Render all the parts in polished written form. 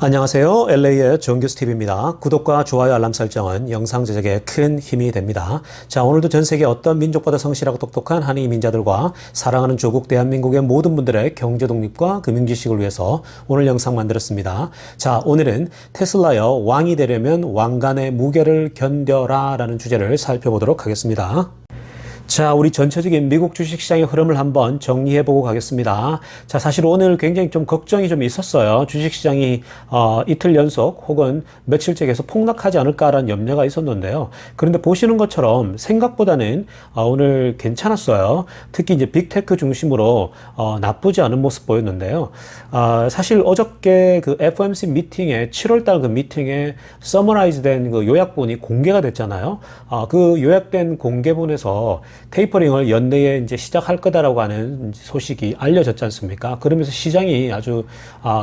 안녕하세요. LA의 정규스TV입니다. 구독과 좋아요 알람 설정은 영상 제작에 큰 힘이 됩니다. 자, 오늘도 전 세계 어떤 민족보다 성실하고 똑똑한 한의 민자들과 사랑하는 조국 대한민국의 모든 분들의 경제 독립과 금융 지식을 위해서 오늘 영상 만들었습니다. 자, 오늘은 테슬라여 왕이 되려면 왕관의 무게를 견뎌라 라는 주제를 살펴보도록 하겠습니다. 자, 우리 전체적인 미국 주식시장의 흐름을 한번 정리해보고 가겠습니다. 자, 사실 오늘 굉장히 좀 걱정이 좀 있었어요. 주식시장이 이틀 연속 혹은 며칠째 계속 폭락하지 않을까라는 염려가 있었는데요. 그런데 보시는 것처럼 생각보다는 오늘 괜찮았어요. 특히 이제 빅테크 중심으로 나쁘지 않은 모습 보였는데요. 사실 어저께 그 FOMC 미팅에 7월달 그 미팅에 서머라이즈된 그 요약본이 공개가 됐잖아요. 그 요약된 공개본에서 테이퍼링을 연내에 이제 시작할 거다라고 하는 소식이 알려졌지 않습니까? 그러면서 시장이 아주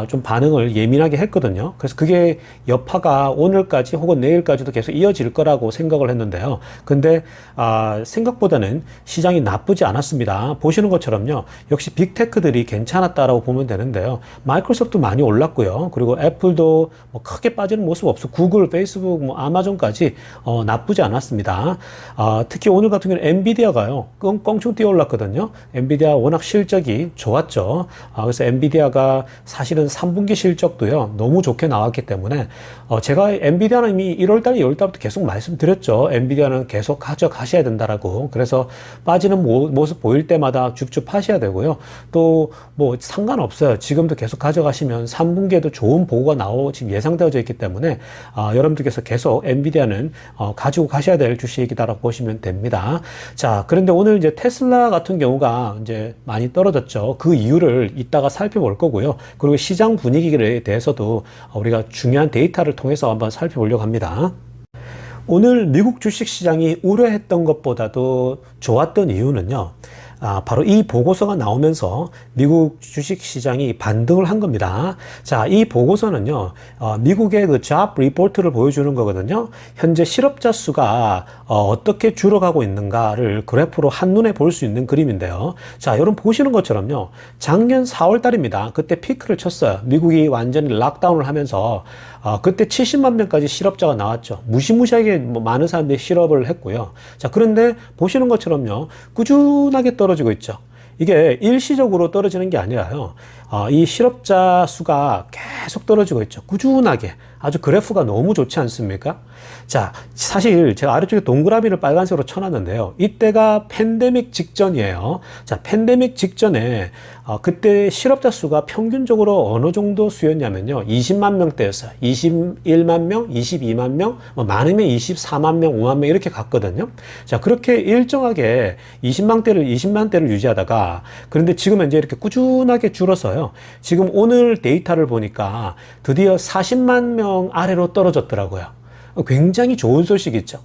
좀 반응을 예민하게 했거든요. 그래서 그게 여파가 오늘까지 혹은 내일까지도 계속 이어질 거라고 생각을 했는데요. 근데 생각보다는 시장이 나쁘지 않았습니다. 보시는 것처럼요. 역시 빅테크들이 괜찮았다라고 보면 되는데요. 마이크로소프트 많이 올랐고요. 그리고 애플도 뭐 크게 빠지는 모습 없어. 구글, 페이스북, 뭐 아마존까지 나쁘지 않았습니다. 특히 오늘 같은 경우는 엔비디아가요 껑충 뛰어 올랐거든요. 엔비디아 워낙 실적이 좋았죠. 그래서 엔비디아가 사실은 3분기 실적도요 너무 좋게 나왔기 때문에 제가 엔비디아는 이미 1월달, 2월달부터 계속 말씀드렸죠. 엔비디아는 계속 가져가셔야 된다라고. 그래서 빠지는 모습 보일 때마다 줍줍 하셔야 되고요. 또 뭐 상관없어요. 지금도 계속 가져가시면 3분기에도 좋은 보고가 지금 예상되어져 있기 때문에 여러분들께서 계속 엔비디아는 가지고 가셔야 될 주식이다라고 보시면 됩니다. 자, 그런데 오늘 이제 테슬라 같은 경우가 이제 많이 떨어졌죠. 그 이유를 이따가 살펴볼 거고요. 그리고 시장 분위기에 대해서도 우리가 중요한 데이터를 통해서 한번 살펴보려고 합니다. 오늘 미국 주식 시장이 우려했던 것보다도 좋았던 이유는요. 바로 이 보고서가 나오면서 미국 주식 시장이 반등을 한 겁니다. 자, 이 보고서는요, 미국의 그 잡 리포트를 보여주는 거거든요. 현재 실업자 수가 어떻게 줄어가고 있는가를 그래프로 한눈에 볼 수 있는 그림인데요. 자, 여러분 보시는 것처럼요, 작년 4월 달입니다. 그때 피크를 쳤어요. 미국이 완전히 락다운을 하면서 그때 70만 명까지 실업자가 나왔죠. 무시무시하게 많은 사람들이 실업을 했고요. 자, 그런데 보시는 것처럼요, 꾸준하게 떨어지고 있죠. 이게 일시적으로 떨어지는 게 아니라요. 이 실업자 수가 계속 떨어지고 있죠. 꾸준하게. 아주 그래프가 너무 좋지 않습니까? 자, 사실 제가 아래쪽에 동그라미를 빨간색으로 쳐놨는데요. 이때가 팬데믹 직전이에요. 자, 팬데믹 직전에 그때 실업자 수가 평균적으로 어느 정도 수였냐면요. 20만 명대였어요. 21만 명, 22만 명, 많으면 24만 명, 5만 명 이렇게 갔거든요. 자, 그렇게 일정하게 20만 대를 유지하다가 그런데 지금 현재 이렇게 꾸준하게 줄어서요. 지금 오늘 데이터를 보니까 드디어 40만 명 아래로 떨어졌더라고요. 굉장히 좋은 소식이죠.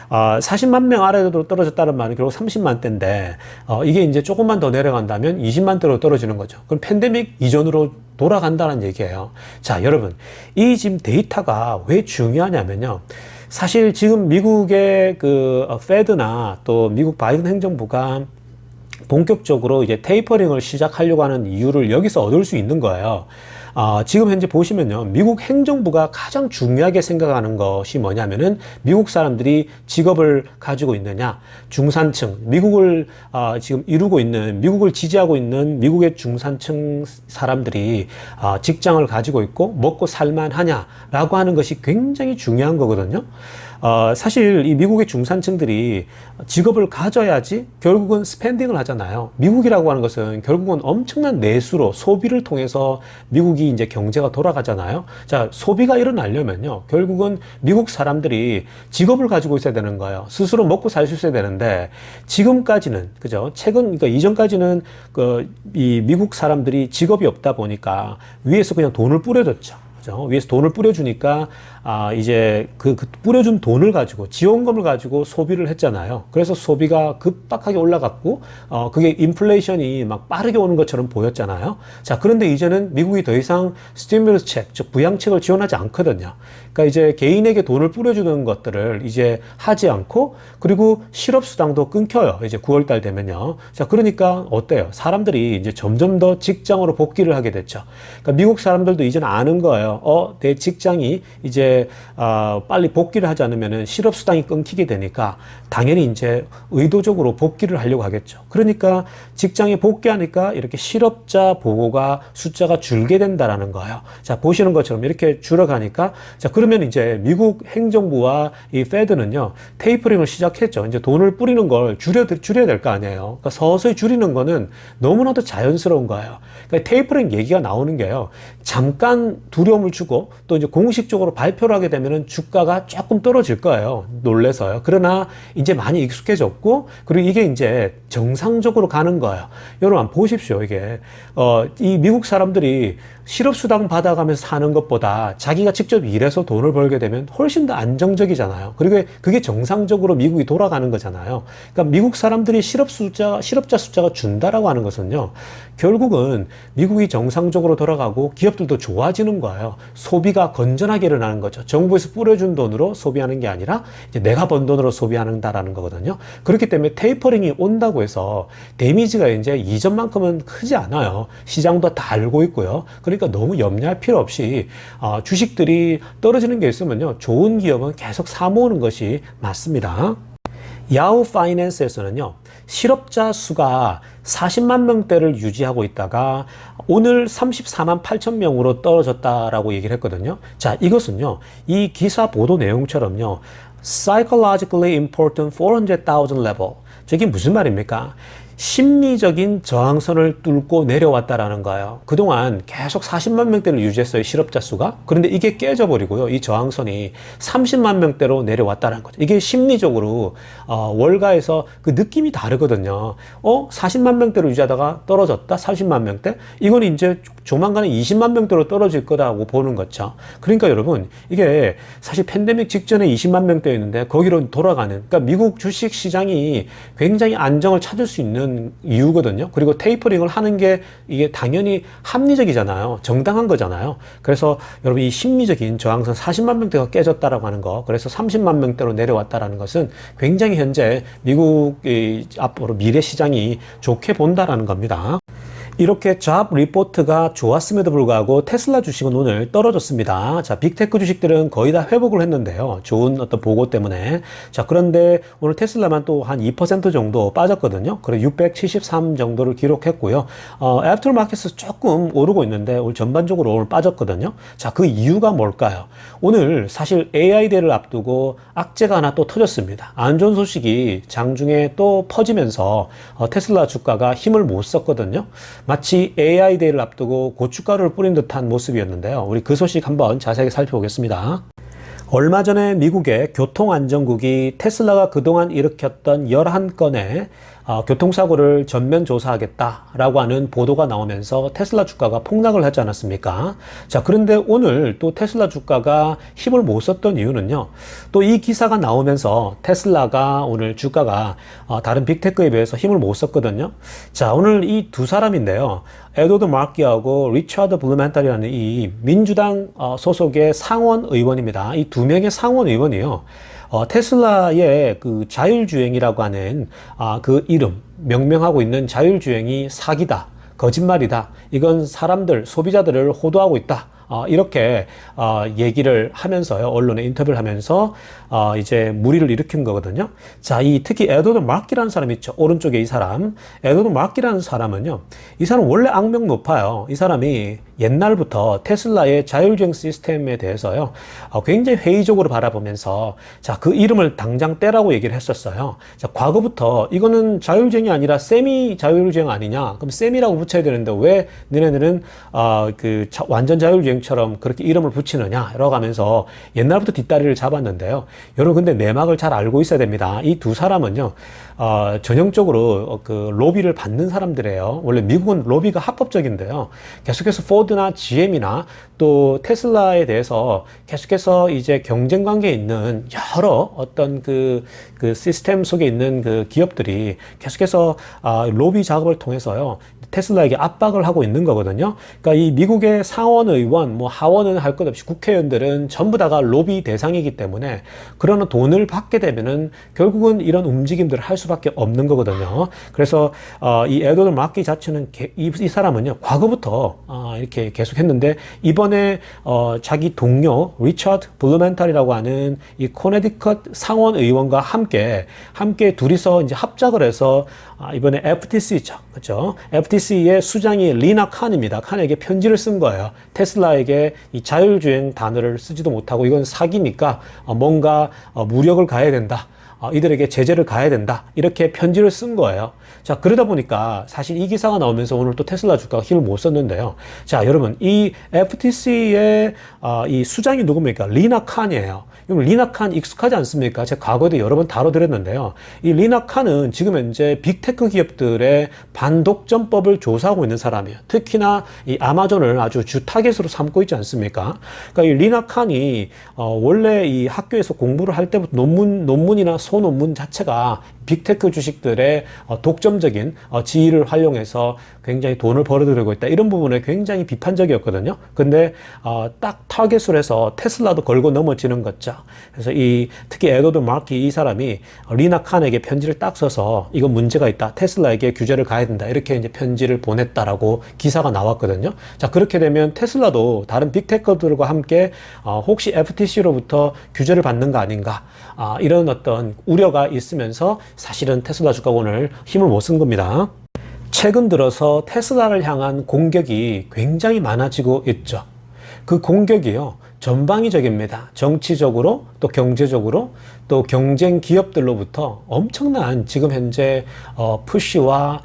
40만 명 아래로 떨어졌다는 말은 결국 30만 대인데 이게 이제 조금만 더 내려간다면 20만 대로 떨어지는 거죠. 그럼 팬데믹 이전으로 돌아간다는 얘기예요. 자, 여러분, 이 지금 데이터가 왜 중요하냐면요. 사실 지금 미국의 그 페드나 또 미국 바이든 행정부가 본격적으로 이제 테이퍼링을 시작하려고 하는 이유를 여기서 얻을 수 있는 거예요. 지금 현재 보시면요. 미국 행정부가 가장 중요하게 생각하는 것이 뭐냐면은 미국 사람들이 직업을 가지고 있느냐, 중산층, 미국을 지금 이루고 있는, 미국을 지지하고 있는 미국의 중산층 사람들이 직장을 가지고 있고 먹고 살만하냐라고 하는 것이 굉장히 중요한 거거든요. 사실 이 미국의 중산층들이 직업을 가져야지 결국은 스pen딩을 하잖아요. 미국이라고 하는 것은 결국은 엄청난 내수로 소비를 통해서 미국이 이제 경제가 돌아가잖아요. 자, 소비가 일어나려면요. 결국은 미국 사람들이 직업을 가지고 있어야 되는 거예요. 스스로 먹고 살 수 있어야 되는데 지금까지는 그죠? 그러니까 이전까지는 이 미국 사람들이 직업이 없다 보니까 위에서 그냥 돈을 뿌려줬죠. 그죠? 위에서 돈을 뿌려주니까 이제 그 뿌려준 돈을 가지고 지원금을 가지고 소비를 했잖아요. 그래서 소비가 급박하게 올라갔고 그게 인플레이션이 막 빠르게 오는 것처럼 보였잖아요. 자, 그런데 이제는 미국이 더 이상 스티뮬러스 책, 즉 부양책을 지원하지 않거든요. 그러니까 이제 개인에게 돈을 뿌려주는 것들을 이제 하지 않고 그리고 실업수당도 끊겨요. 이제 9월달 되면요. 자, 그러니까 어때요? 사람들이 이제 점점 더 직장으로 복귀를 하게 됐죠. 그러니까 미국 사람들도 이제는 아는 거예요. 거예요. 내 직장이 이제 빨리 복귀를 하지 않으면은 실업수당이 끊기게 되니까 당연히 이제 의도적으로 복귀를 하려고 하겠죠. 그러니까 직장에 복귀하니까 이렇게 실업자 보고가 숫자가 줄게 된다라는 거예요. 자, 보시는 것처럼 이렇게 줄어가니까 자, 그러면 이제 미국 행정부와 이 페드는요, 테이퍼링을 시작했죠. 이제 돈을 뿌리는 걸 줄여야 될 거 아니에요. 그러니까 서서히 줄이는 거는 너무나도 자연스러운 거예요. 그러니까 테이퍼링 얘기가 나오는 게요, 잠깐 두려움을 주고 또 이제 공식적으로 발표를 하게 되면은 주가가 조금 떨어질 거예요. 놀래서요. 그러나 이제 많이 익숙해졌고, 그리고 이게 이제 정상적으로 가는 거예요. 여러분 한번 보십시오. 이게 이 미국 사람들이 실업수당 받아가면서 사는 것보다 자기가 직접 일해서 돈을 벌게 되면 훨씬 더 안정적이잖아요. 그리고 그게 정상적으로 미국이 돌아가는 거잖아요. 그러니까 미국 사람들이 실업자 숫자가 준다라고 하는 것은요, 결국은 미국이 정상적으로 돌아가고 기업들도 좋아지는 거예요. 소비가 건전하게 일어나는 거죠. 정부에서 뿌려준 돈으로 소비하는 게 아니라 이제 내가 번 돈으로 소비하는다라는 거거든요. 그렇기 때문에 테이퍼링이 온다고 해서 데미지가 이제 이전만큼은 크지 않아요. 시장도 다 알고 있고요. 그러니까 너무 염려할 필요 없이 주식들이 떨어지는 게 있으면요, 좋은 기업은 계속 사 모으는 것이 맞습니다. 야후 파이낸스에서는요, 실업자 수가 40만 명대를 유지하고 있다가 오늘 34만 8천 명으로 떨어졌다라고 얘기를 했거든요. 자, 이것은요, 이 기사 보도 내용처럼요, psychologically important 400,000 level. 저게 무슨 말입니까? 심리적인 저항선을 뚫고 내려왔다라는 거예요. 그동안 계속 40만 명대를 유지했어요, 실업자 수가. 그런데 이게 깨져버리고요, 이 저항선이 30만 명대로 내려왔다는 거죠. 이게 심리적으로 월가에서 그 느낌이 다르거든요. 40만 명대로 유지하다가 떨어졌다, 30만 명대. 이건 이제 조만간에 20만 명대로 떨어질 거라고 보는 거죠. 그러니까 여러분, 이게 사실 팬데믹 직전에 20만 명대였는데 거기로 돌아가는, 그러니까 미국 주식 시장이 굉장히 안정을 찾을 수 있는 이유거든요. 그리고 테이퍼링을 하는 게 이게 당연히 합리적이잖아요. 정당한 거잖아요. 그래서 여러분, 이 심리적인 저항선 40만 명대가 깨졌다라고 하는 거, 그래서 30만 명대로 내려왔다라는 것은 굉장히 현재 미국의 앞으로 미래 시장이 좋게 본다라는 겁니다. 이렇게 잡 리포트가 좋았음에도 불구하고 테슬라 주식은 오늘 떨어졌습니다. 자, 빅테크 주식들은 거의 다 회복을 했는데요. 좋은 어떤 보고 때문에. 자, 그런데 오늘 테슬라만 또 한 2% 정도 빠졌거든요. 그래서 673 정도를 기록했고요. 애프터마켓에서 조금 오르고 있는데 오늘 전반적으로 오늘 빠졌거든요. 자, 그 이유가 뭘까요? 오늘 사실 AI 대를 앞두고 악재가 하나 또 터졌습니다. 안 좋은 소식이 장중에 또 퍼지면서 테슬라 주가가 힘을 못 썼거든요. 마치 AI 데이를 앞두고 고춧가루를 뿌린 듯한 모습이었는데요. 우리 그 소식 한번 자세하게 살펴보겠습니다. 얼마 전에 미국의 교통안전국이 테슬라가 그동안 일으켰던 11건의 교통사고를 전면 조사하겠다라고 하는 보도가 나오면서 테슬라 주가가 폭락을 하지 않았습니까? 자, 그런데 오늘 또 테슬라 주가가 힘을 못 썼던 이유는요, 또 이 기사가 나오면서 테슬라가 오늘 주가가 다른 빅테크에 비해서 힘을 못 썼거든요. 자, 오늘 이 두 사람인데요, 에드워드 마키하고 리처드 블루멘탈이라는 이 민주당 소속의 상원 의원입니다. 이 두 명의 상원 의원이요, 테슬라의 그 자율주행이라고 하는 그 이름, 명명하고 있는 자율주행이 사기다, 거짓말이다, 이건 사람들, 소비자들을 호도하고 있다, 이렇게 얘기를 하면서요, 언론에 인터뷰를 하면서 이제 물의를 일으킨 거거든요. 자, 이 특히 에드워드 마키라는 사람 있죠, 오른쪽에 이 사람. 에드워드 마키라는 사람은요, 이 사람 원래 악명 높아요. 이 사람이 옛날부터 테슬라의 자율주행 시스템에 대해서요, 굉장히 회의적으로 바라보면서 자, 그 이름을 당장 떼라고 얘기를 했었어요. 자, 과거부터 이거는 자율주행이 아니라 세미 자율주행 아니냐, 그럼 세미라고 붙여야 되는데 왜 너네들은 완전 자율주행처럼 그렇게 이름을 붙이느냐, 이러고 하면서 옛날부터 뒷다리를 잡았는데요. 여러분, 근데 내막을 잘 알고 있어야 됩니다. 이 두 사람은요, 전형적으로 그 로비를 받는 사람들이에요. 원래 미국은 로비가 합법적인데요, 계속해서 포드나 GM이나 또 테슬라에 대해서 계속해서 이제 경쟁 관계에 있는 여러 어떤 그 시스템 속에 있는 그 기업들이 계속해서 로비 작업을 통해서요, 테슬라에게 압박을 하고 있는 거거든요. 그러니까 이 미국의 상원 의원, 뭐 하원은 할 것 없이 국회의원들은 전부 다가 로비 대상이기 때문에 그러는 돈을 받게 되면은 결국은 이런 움직임들을 할 수밖에 없는 거거든요. 그래서 이 에드워드 마키 자체는 이 사람은요 과거부터 이렇게 계속했는데 이번에 자기 동료 리처드 블루멘탈이라고 하는 이 코네티컷 상원 의원과 함께 둘이서 이제 합작을 해서 이번에 FTC죠, 그렇죠? FTC의 수장이 리나 칸입니다. 칸에게 편지를 쓴 거예요. 테슬라에게 이 자율주행 단어를 쓰지도 못하고 이건 사기니까 뭔가 무력을 가해야 된다. 이들에게 제재를 가해야 된다. 이렇게 편지를 쓴 거예요. 자, 그러다 보니까 사실 이 기사가 나오면서 오늘 또 테슬라 주가가 힘을 못 썼는데요. 자, 여러분, 이 FTC의 이 수장이 누굽니까? 리나 칸이에요. 리나 칸 익숙하지 않습니까? 제가 과거에도 여러 번 다뤄드렸는데요. 이 리나 칸은 지금 현재 빅테크 기업들의 반독점법을 조사하고 있는 사람이에요. 특히나 이 아마존을 아주 주 타겟으로 삼고 있지 않습니까? 그러니까 이 리나 칸이 원래 이 학교에서 공부를 할 때부터 논문이나 소논문 자체가 빅테크 주식들의 독점적인 지위를 활용해서 굉장히 돈을 벌어들이고 있다. 이런 부분에 굉장히 비판적이었거든요. 근데 딱 타겟을 해서 테슬라도 걸고 넘어지는 거죠. 그래서 특히 에드워드 마키 이 사람이 리나 칸에게 편지를 딱 써서 이건 문제가 있다. 테슬라에게 규제를 가해야 된다. 이렇게 이제 편지를 보냈다라고 기사가 나왔거든요. 자, 그렇게 되면 테슬라도 다른 빅테크들과 함께 혹시 FTC로부터 규제를 받는 거 아닌가. 이런 어떤 우려가 있으면서 사실은 테슬라 주가가 오늘 힘을 못 쓴 겁니다. 최근 들어서 테슬라를 향한 공격이 굉장히 많아지고 있죠. 그 공격이요, 전방위적입니다. 정치적으로, 또 경제적으로, 또 경쟁 기업들로부터 엄청난 지금 현재 푸시와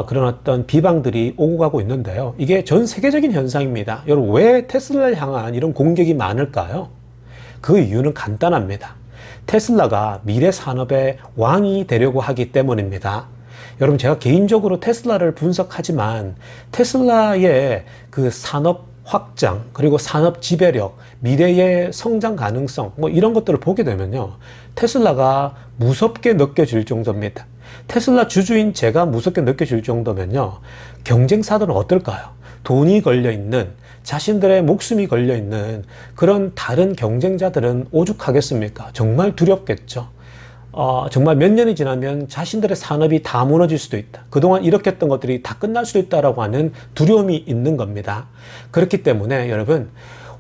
그런 어떤 비방들이 오고 가고 있는데요. 이게 전 세계적인 현상입니다. 여러분, 왜 테슬라를 향한 이런 공격이 많을까요? 그 이유는 간단합니다. 테슬라가 미래 산업의 왕이 되려고 하기 때문입니다. 여러분, 제가 개인적으로 테슬라를 분석하지만 테슬라의 그 산업 확장, 그리고 산업 지배력, 미래의 성장 가능성, 뭐 이런 것들을 보게 되면요, 테슬라가 무섭게 느껴질 정도입니다. 테슬라 주주인 제가 무섭게 느껴질 정도면요, 경쟁사들은 어떨까요? 돈이 걸려있는, 자신들의 목숨이 걸려있는 그런 다른 경쟁자들은 오죽하겠습니까? 정말 두렵겠죠. 정말 몇 년이 지나면 자신들의 산업이 다 무너질 수도 있다. 그동안 이렇게 했던 것들이 다 끝날 수도 있다라고 하는 두려움이 있는 겁니다. 그렇기 때문에 여러분,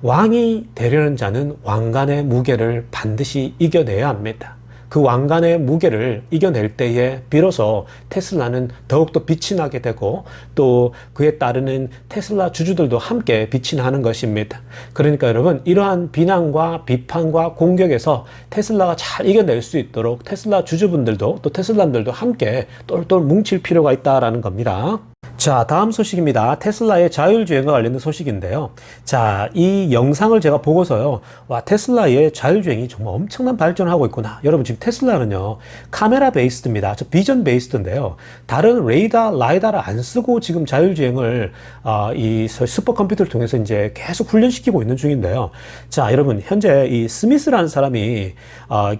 왕이 되려는 자는 왕관의 무게를 반드시 이겨내야 합니다. 그 왕관의 무게를 이겨낼 때에 비로소 테슬라는 더욱더 빛이 나게 되고 또 그에 따르는 테슬라 주주들도 함께 빛이 나는 것입니다. 그러니까 여러분, 이러한 비난과 비판과 공격에서 테슬라가 잘 이겨낼 수 있도록 테슬라 주주분들도 또 테슬라들도 함께 똘똘 뭉칠 필요가 있다라는 겁니다. 자, 다음 소식입니다. 테슬라의 자율주행과 관련된 소식인데요. 자, 이 영상을 제가 보고서요, 와, 테슬라의 자율주행이 정말 엄청난 발전을 하고 있구나. 여러분, 지금 테슬라는요, 카메라 베이스드입니다. 비전 베이스드인데요. 다른 레이더, 라이다를 안 쓰고 지금 자율주행을, 이 슈퍼컴퓨터를 통해서 이제 계속 훈련시키고 있는 중인데요. 자, 여러분, 현재 이 스미스라는 사람이,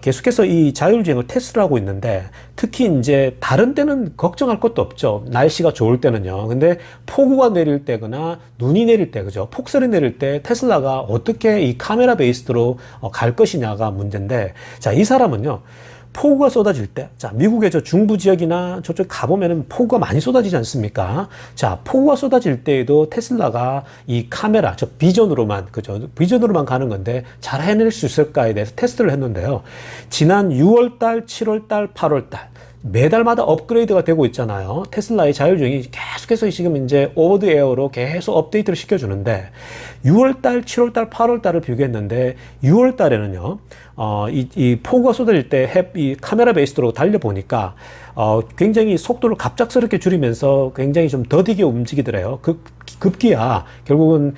계속해서 이 자율주행을 테스트를 하고 있는데, 특히 이제 다른 때는 걱정할 것도 없죠. 날씨가 좋을 때는요. 근데 폭우가 내릴 때거나 눈이 내릴 때, 그죠? 폭설이 내릴 때 테슬라가 어떻게 이 카메라 베이스드로 갈 것이냐가 문제인데, 자, 이 사람은요, 폭우가 쏟아질 때, 자, 미국의 저 중부 지역이나 저쪽 가보면은 폭우가 많이 쏟아지지 않습니까? 자, 폭우가 쏟아질 때에도 테슬라가 이 카메라, 저 비전으로만, 그죠? 비전으로만 가는 건데 잘 해낼 수 있을까에 대해서 테스트를 했는데요. 지난 6월달, 7월달, 8월달, 매달마다 업그레이드가 되고 있잖아요. 테슬라의 자율주행이 계속해서 지금 이제 오버 더 에어로 계속 업데이트를 시켜주는데 6월달, 7월달, 8월달을 비교했는데 6월달에는요, 이 폭우가 쏟아질 때 이 카메라 베이스로 달려보니까 굉장히 속도를 갑작스럽게 줄이면서 굉장히 좀 더디게 움직이더래요. 급기야 결국은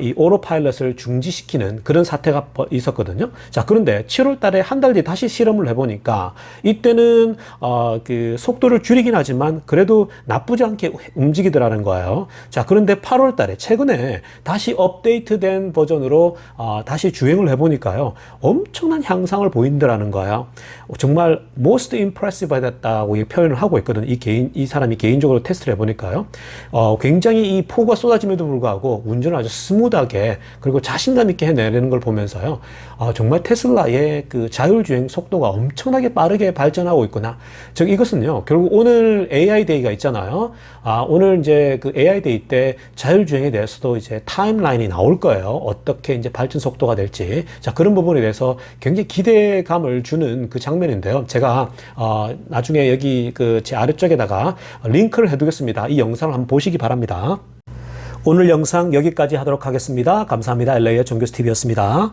이 오토파일럿을 중지시키는 그런 사태가 있었거든요. 자, 그런데 7월 달에 한 달 뒤에 다시 실험을 해보니까 이때는 그 속도를 줄이긴 하지만 그래도 나쁘지 않게 움직이더라는 거예요. 자, 그런데 8월 달에 최근에 다시 업데이트된 버전으로 다시 주행을 해보니까요, 엄청난 향상을 보인다라는 거예요. 정말 most impressive 했다고 표현을 하고 있거든요. 이 사람이 개인적으로 테스트를 해보니까요, 굉장히 이 폭우가 쏟아짐에도 불구하고 운전을 아주 스무드하게 그리고 자신감 있게 해내는 걸 보면서요, 정말 테슬라의 그 자율주행 속도가 엄청나게 빠르게 발전하고 있구나. 즉 이것은요, 결국 오늘 AI 데이가 있잖아요. 오늘 이제 그 AI 데이 때 자율주행에 대해서도 이제 타임라인이 나올 거예요. 어떻게 이제 발전 속도가 될지. 자, 그런 부분에 대해서 굉장히 기대감을 주는 그 장면인데요. 제가 나중에 여기 그 제 아래쪽에다가 링크를 해두겠습니다. 이 영상을 한번 보시기 바랍니다. 오늘 영상 여기까지 하도록 하겠습니다. 감사합니다. LA의 정교수 TV였습니다.